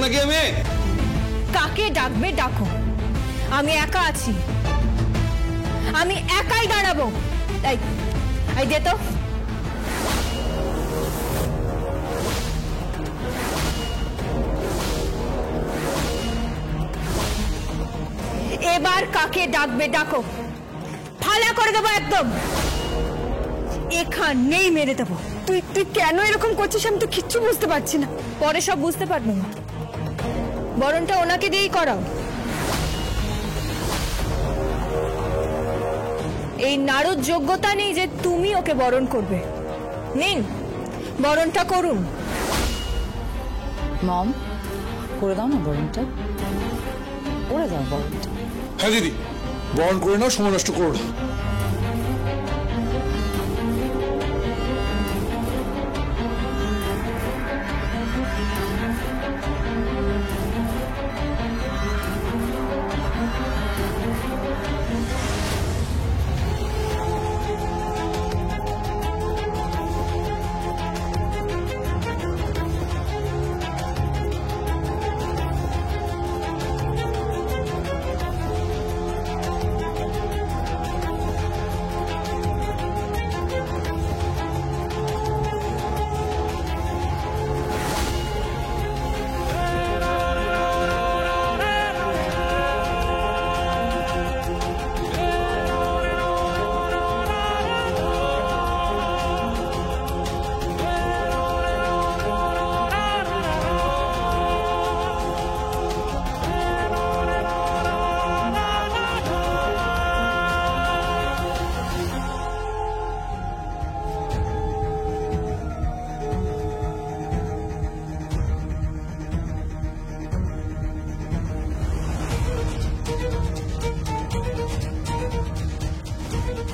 নাকি আমি? কাকে ডাকবে ডাকো, আমি একা আছি, আমি একাই দাঁড়াবো। এই দে তো। এবার কাকে ডাকবে ডাকো, ফালা করে দেবো একদম, এখানেই মেরে দেবো। তুই কেন এরকম করছিস আমি তো কিচ্ছু বুঝতে পারছি না। পরে সব বুঝতে পারবো না, বরণটা ওনাকে দিয়েই করাও। এই নারদ যোগ্যতা নেই যে তুমি ওকে বরণ করবে। নিন বরণটা করুন। মম, করে দাও না বরণটা, করে দাও বরণটা। হ্যাঁ দিদি, বরণ করে নাও, সময় নষ্ট করো না।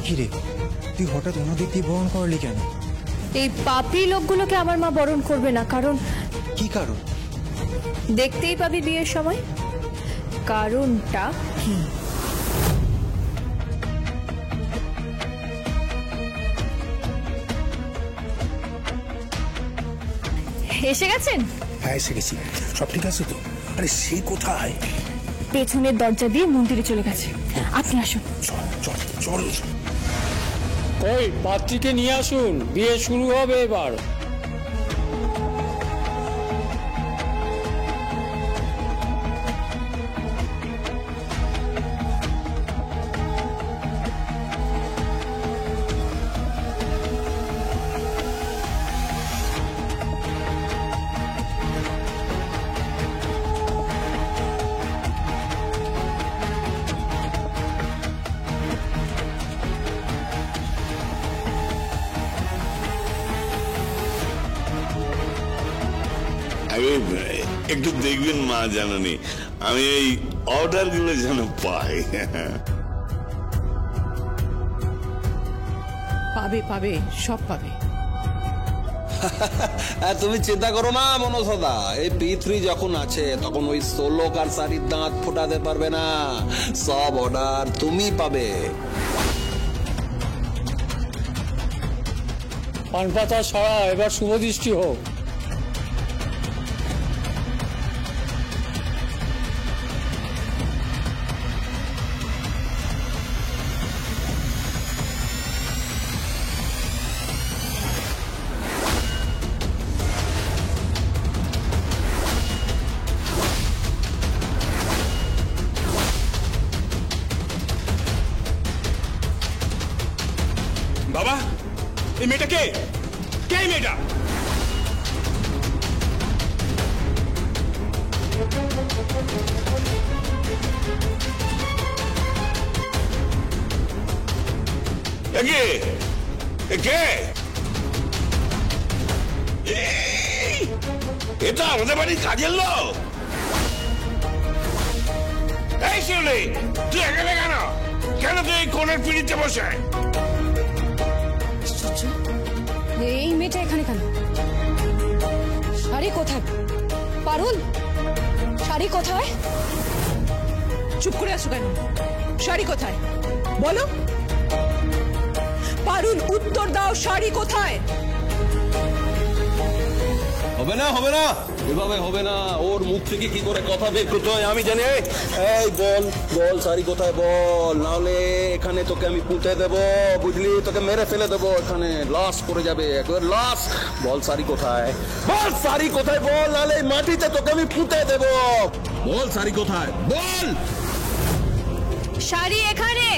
কিরে, তুই হঠাৎ ওনাদের দিয়ে বরণ করলি কেন? এই পাপী লোকগুলোকে আমার মা বরণ করবে না। কারণ কি কারণ? দেখতেই পাবি বিয়ের সময়। কারণটা কি? এসে গেছেন? হ্যাঁ এসে গেছি। সব ঠিক আছে তো? আরে সে কোথায়? পেছনের দরজা দিয়ে মন্দিরে চলে গেছে। আপনি আসুন। চল চল চল। ওই পাত্রীকে নিয়ে আসুন, বিয়ে শুরু হবে এবার। একটু দেখবেন মা, জানানি আমি এই অর্ডার গুলো যেন পাই। পাবে পাবে, সব পাবে। তুমি চিন্তা করো না মনোসদা, এই পৃথ্বী যখন আছে তখন ওই 16 কার শাড়ির দাঁত ফোটাতে পারবে না। সব অর্ডার তুমি পাবে। পান পাতা ছড়া, এবার শুভ দৃষ্টি হোক। বাবা, এই মেয়েটা কে? কে এই মেয়েটা? এটা আমাদের বাড়ির কাজের লোক। এই শিউলি, তুই এখানে কেন? কেন তুই কোণের পিড়িতে বসে? এই মেয়েটা এখানে কেন? শাড়ি কোথায়? পারুল, শাড়ি কোথায়? চুপ করে আসো কেন? শাড়ি কোথায় বলো? পারুল, উত্তর দাও, শাড়ি কোথায়? হবে না হবে না, এভাবে হবে না। ওর মুখ থেকে কি করে কথা বের করতে হয় আমি জানি। এই বল বল, সারি কোথায় বল, নাহলে এখানে তোকে আমি পুঁতে দেবো, বুঝলি? তোকে মেরে ফেলে দেবো, এখানে লাশ পড়ে যাবে, একবার লাশ। বল সারি কোথায়, বল সারি কোথায় বল, নাহলে এই মাটিতে তোকে আমি পুঁতে দেবো। বল সারি কোথায় বল। শাড়ি এখানে।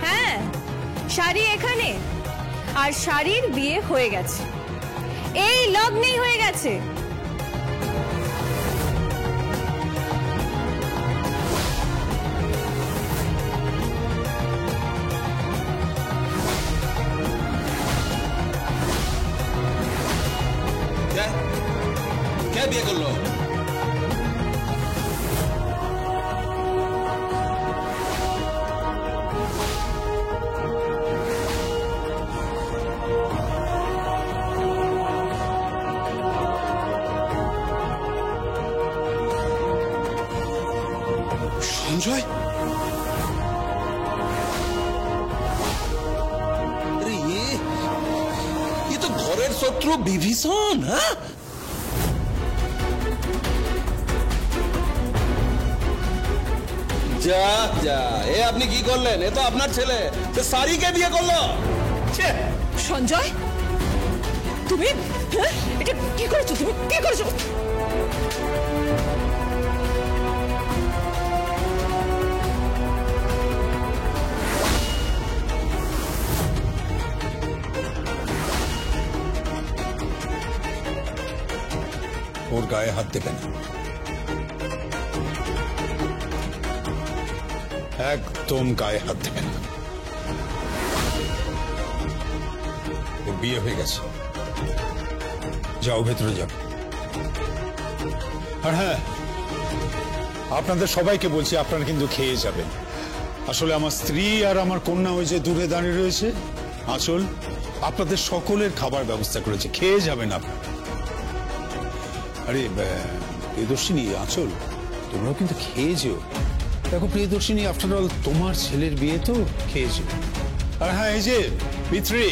হ্যাঁ, শাড়ি এখানে। আর শাড়ির বিয়ে হয়ে গেছে, এই লগ্নেই হয়ে গেছে। কে বিয়ে করলো? সঞ্জয়, আরে ये तो ঘরের শত্রু বিভীষণ। হ্যাঁ, যা যা, এ আপনি কি করলেন? এ তো আপনার ছেলে, সে সারিকে বিয়ে করলো। ছে, সঞ্জয়, তুমি হ্যাঁ? এটা কি করেছো? তুমি কি করেছো? ওর গায়ে হাত দেবে না, একদম গায়ে হাত দেবে না। ওর বিয়ে হয়ে গেছে, যাও ভেতরে যাও। আর হ্যাঁ, আপনাদের সবাইকে বলছি, আপনারা কিন্তু খেয়ে যাবেন। আসলে আমার স্ত্রী আর আমার কন্যা ওই যে দূরে দাঁড়িয়ে রয়েছে, আঁচল, আপনাদের সকলের খাবার ব্যবস্থা করেছে, খেয়ে যাবেন আপনারা। আরে প্রিয়দর্শিনী, আঁচল, তোমরাও কিন্তু খেয়ে যেও। দেখো প্রিয়দর্শিনী, আফটার অল তোমার ছেলের বিয়ে তো, খেয়ে যেও। আর হ্যাঁ, এই যে পিতৃ,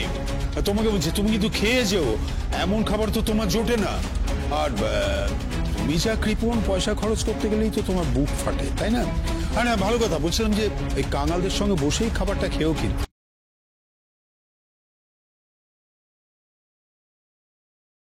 তোমাকে বলছি, তুমি কিন্তু খেয়ে যেও, এমন খাবার তো তোমার জোটে না। আর তুমি যা কৃপণ, পয়সা খরচ করতে গেলেই তো তোমার বুক ফাটে, তাই না? আর হ্যাঁ, ভালো কথা বলছিলাম যে এই কাঙালদের সঙ্গে বসেই খাবারটা খেয়েও কিন্তু